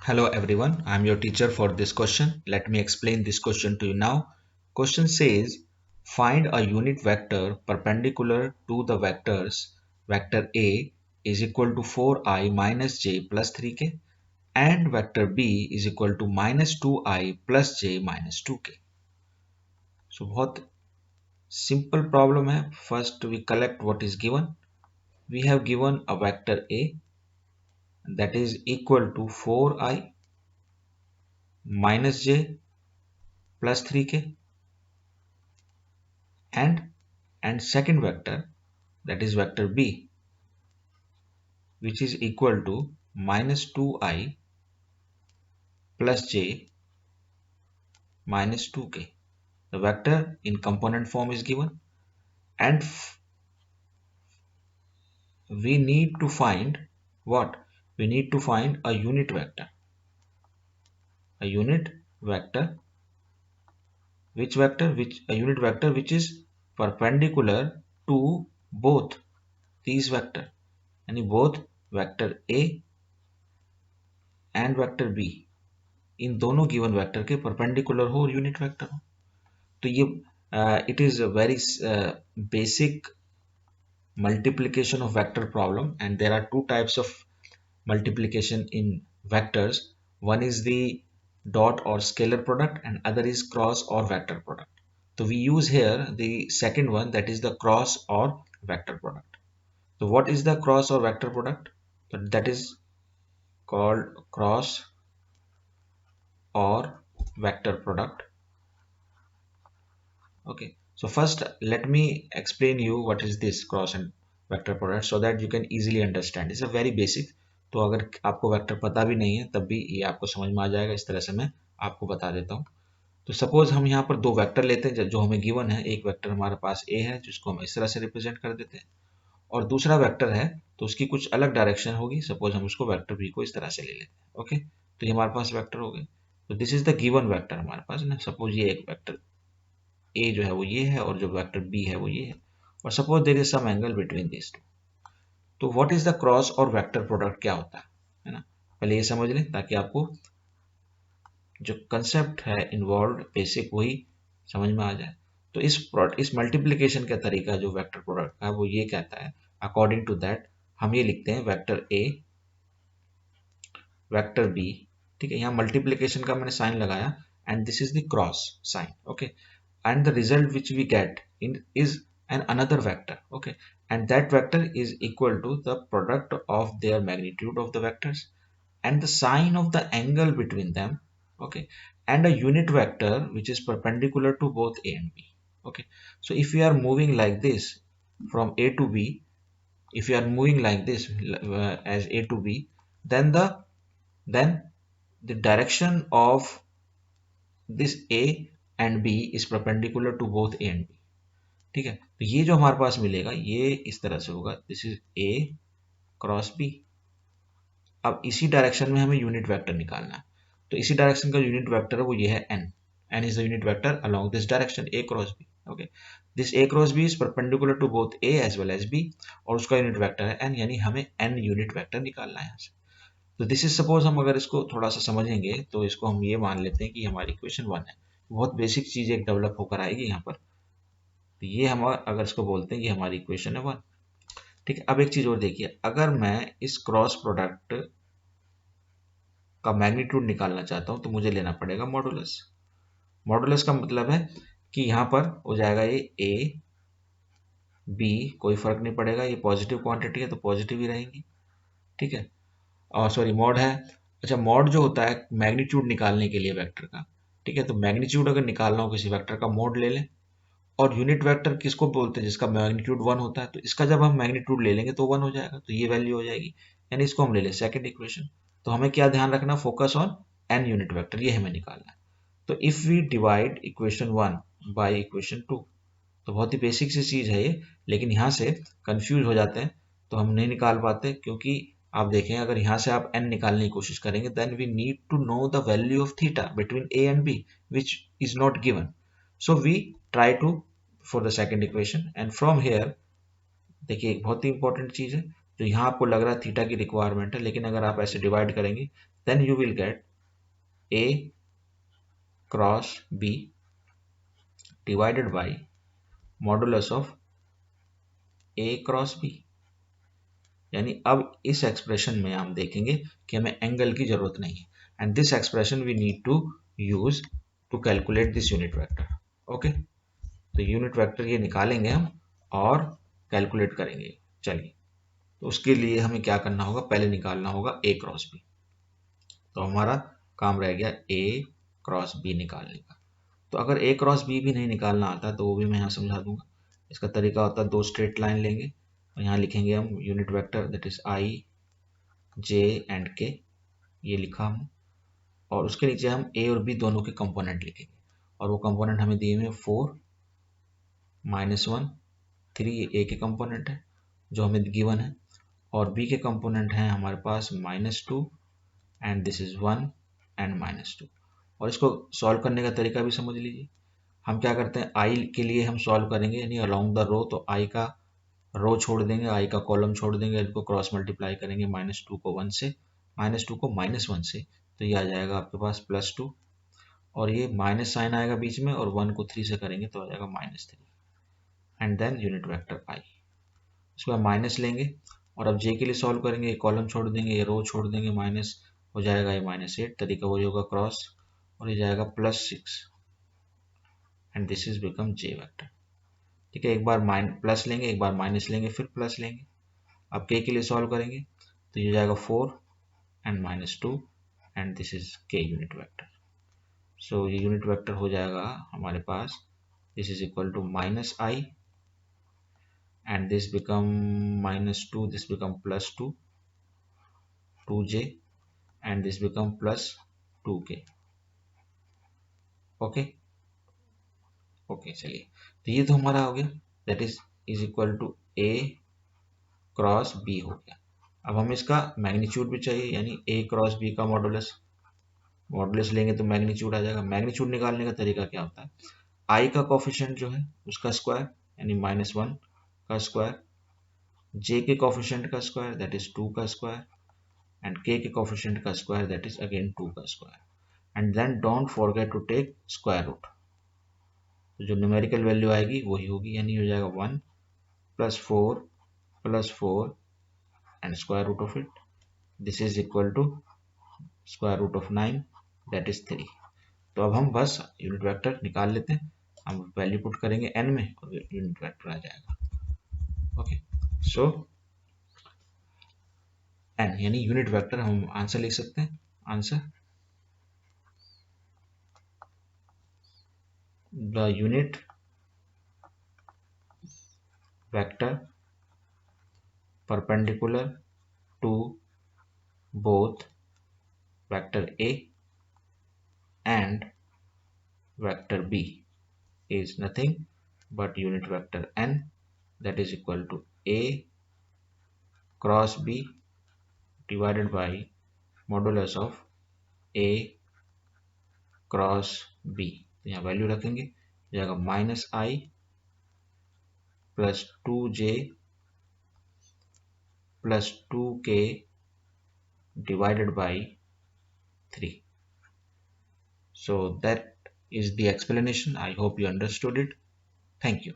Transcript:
Hello everyone, I am your teacher for this question. Let me explain this question to you now. Question says, find a unit vector perpendicular to the vectors vector A is equal to 4i minus j plus 3k and vector B is equal to minus 2i plus j minus 2k. So बहुत simple problem है. First we collect what is given. We have given a vector A that is equal to 4i minus j plus 3k and second vector, that is vector B, which is equal to minus 2i plus j minus 2k. The vector in component form is given, and we need to find what? We need to find a unit vector. A unit vector, which vector? A unit vector which is perpendicular to both these vector, यानी both vector A and vector B, इन दोनों given vector के perpendicular हो और unit vector हो. तो ये it is a very basic multiplication of vector problem, and there are two types of multiplication in vectors. One is the dot or scalar product and other is cross or vector product. So we use here the second one, that is the cross or vector product. So what is the cross or vector product? So that is called cross or vector product. Okay, so first let me explain you what is this cross and vector product so that you can easily understand. It's a very basic. तो अगर आपको vector पता भी नहीं है तब भी ये आपको समझ में आ जाएगा. इस तरह से मैं आपको बता देता हूँ. तो सपोज हम यहाँ पर दो वेक्टर लेते हैं जो हमें गिवन है. एक वेक्टर हमारे पास ए है जिसको हम इस तरह से रिप्रेजेंट कर देते हैं, और दूसरा वेक्टर है तो उसकी कुछ अलग डायरेक्शन होगी. सपोज हम उसको वेक्टर बी को इस तरह से ले लेते हैं. ओके, तो ये हमारे पास वेक्टर हो गए. तो this is the given vector हमारे पास ना. सपोज ये एक वेक्टर ए जो है वो ये है और जो वेक्टर बी है वो ये है, और suppose there is some angle between this two. तो व्हाट इज द क्रॉस और वेक्टर प्रोडक्ट क्या होता है ना. पहले ये समझ लें ताकि आपको जो कंसेप्ट है इन्वॉल्व बेसिक वही समझ में आ जाए. तो इस मल्टीप्लिकेशन का तरीका जो वेक्टर प्रोडक्ट का वो ये कहता है, अकॉर्डिंग टू दैट हम ये लिखते हैं वेक्टर ए वेक्टर बी. ठीक है, यहाँ मल्टीप्लिकेशन का मैंने साइन लगाया and this is the cross sign. Okay, and the result which we get in is an another vector. Okay, and that vector is equal to the product of their magnitude of the vectors and the sign of the angle between them. Okay, and a unit vector which is perpendicular to both a and b. Okay, so if we are moving like this from a to b, if you are moving like this as a to b, then the direction of this a and b is perpendicular to both a and b. ठीक है, तो ये जो हमारे पास मिलेगा ये इस तरह से होगा. This is a cross b. अब इसी डायरेक्शन में हमें यूनिट वेक्टर निकालना है. तो इसी डायरेक्शन का यूनिट वेक्टर है वो ये है n. n is the unit vector along this direction a cross b. Okay, this a cross b is perpendicular to both a as well as b, और उसका यूनिट वेक्टर है n, यानी हमें n unit vector निकालना है यहाँ से. तो दिस इज सपोज हम अगर इसको थोड़ा सा समझेंगे तो इसको हम ये मान लेते हैं कि हमारी इक्वेशन 1 है. बहुत बेसिक चीज एक डेवलप होकर आएगी यहाँ पर. तो ये हम अगर इसको बोलते हैं कि हमारी इक्वेशन है 1. ठीक है, अब एक चीज और देखिए, अगर मैं इस क्रॉस प्रोडक्ट का मैग्नीट्यूड निकालना चाहता हूं तो मुझे लेना पड़ेगा मॉडुलस. मॉडुलस का मतलब है कि यहां पर हो जाएगा ये ए बी, कोई फर्क नहीं पड़ेगा, ये पॉजिटिव क्वांटिटी है तो पॉजिटिव ही रहेंगी. ठीक है, और सॉरी मॉड है. अच्छा, मॉड जो होता है मैग्नीट्यूड निकालने के लिए वेक्टर का. ठीक है, तो मैग्नीट्यूड अगर निकालना हो किसी वेक्टर का, मॉड ले लें. और यूनिट वेक्टर किसको बोलते हैं? जिसका मैग्नीट्यूड 1 होता है. तो इसका जब हम मैग्नीट्यूड ले लेंगे तो 1 हो जाएगा, तो ये वैल्यू हो जाएगी. यानी इसको हम ले लें सेकंड इक्वेशन. तो हमें क्या ध्यान रखना, focus on an unit vector, ये हमें निकालना है. तो if we divide equation 1 by equation 2, तो बहुत ही बेसिक सी चीज है ये, लेकिन यहाँ से कंफ्यूज हो जाते हैं तो हम नहीं निकाल पाते. क्योंकि आप देखें, अगर यहाँ से आप n निकालने की कोशिश करेंगे then we need to know the value of theta between a and b which is not given. So we try to for the second equation, and from here देखिए एक बहुत ही इंपॉर्टेंट चीज है, तो यहाँ आपको लग रहा है थीटा की रिक्वायरमेंट है, लेकिन अगर आप ऐसे डिवाइड करेंगे then you will get a cross b divided by modulus of a cross b. यानी अब इस एक्सप्रेशन में हम देखेंगे कि हमें एंगल की जरूरत नहीं है, and this expression we need to use to calculate this unit vector. Okay, तो यूनिट वेक्टर ये निकालेंगे हम और कैलकुलेट करेंगे। चलिए, तो उसके लिए हमें क्या करना होगा, पहले निकालना होगा ए क्रॉस बी। तो हमारा काम रह गया ए क्रॉस बी निकालने का। तो अगर ए क्रॉस बी भी नहीं निकालना आता तो वो भी मैं यहाँ समझा दूंगा। इसका तरीका होता है, दो स्ट्रेट लाइन लेंगे और यहाँ लिखेंगे हम unit vector that is I J and के, ये लिखा हम, और उसके नीचे हम ए और बी दोनों के कंपोनेंट लिखेंगे। और वो कंपोनेंट हमें दिए हुए 4 -1 3, ए के कंपोनेंट है जो हमें गिवन है, और बी के कंपोनेंट हैं हमारे पास -2 एंड दिस इज 1 एंड -2। और इसको सॉल्व करने का तरीका भी समझ लीजिए। हम क्या करते हैं, आई के लिए हम सॉल्व करेंगे यानी अलोंग द रो, तो आई का रो छोड़ देंगे, आई का कॉलम छोड़ देंगे, इनको क्रॉस मल्टीप्लाई करेंगे -2 को 1 से, -2 को -1 से, तो ये आ जाएगा आपके पास +2, और ये माइनस साइन आएगा बीच में, और 1 को 3 से करेंगे तो आ जाएगा -3, एंड देन यूनिट वेक्टर आई। उसके बाद माइनस लेंगे, और अब जे के लिए सॉल्व करेंगे, ये कॉलम छोड़ देंगे, ये रो छोड़ देंगे, माइनस हो जाएगा ये -8, तरीका वही होगा क्रॉस, और ये जाएगा +6, and this is become J vector. ठीक है, एक बार प्लस लेंगे, एक बार माइनस लेंगे, फिर प्लस लेंगे। अब के लिए सॉल्व करेंगे तो ये जाएगा 4 एंड -2, एंड दिस इज के यूनिट वेक्टर। सो ये यूनिट वेक्टर हो जाएगा हमारे पास, this is equal to -i, and this become -2, this become +2, 2j, and this become +2k। Okay okay, चलिए, तो ये तो हमारा हो गया, that is equal to a cross b हो गया। अब हमें इसका मैग्नीट्यूड भी चाहिए, यानी ए क्रॉस बी का मॉडुलस, मॉडुलस लेंगे तो मैग्नीट्यूड आ जाएगा। मैग्नीट्यूड निकालने का तरीका क्या होता है, आई का कोफिशिएंट जो है उसका स्क्वायर यानी -1 का स्क्वायर, जे के कोफिशिएंट का स्क्वायर दैट इज 2 का स्क्वायर, and k के कोफिशिएंट का स्क्वायर दैट इज अगेन 2 का square, and then don't forget to take square root. तो जो न्यूमेरिकल वैल्यू आएगी वही होगी, यानी हो जाएगा 1 + 4 and square root of it, this is equal to square root of 9 that is 3। तो अब हम बस यूनिट वेक्टर निकाल लेते हैं, हम वैल्यू पुट करेंगे n में और यूनिट वेक्टर आ जाएगा। ओके, सो n यानी यूनिट वेक्टर, हम आंसर लिख सकते हैं। Answer, the unit vector perpendicular to both vector A and vector B is nothing but unit vector n, that is equal to A cross B divided by modulus of A cross B। तो यहाँ value रखेंगे, हो जाएगा -i +2j +2k divided by 3। So that is the explanation. I hope you understood it. Thank you.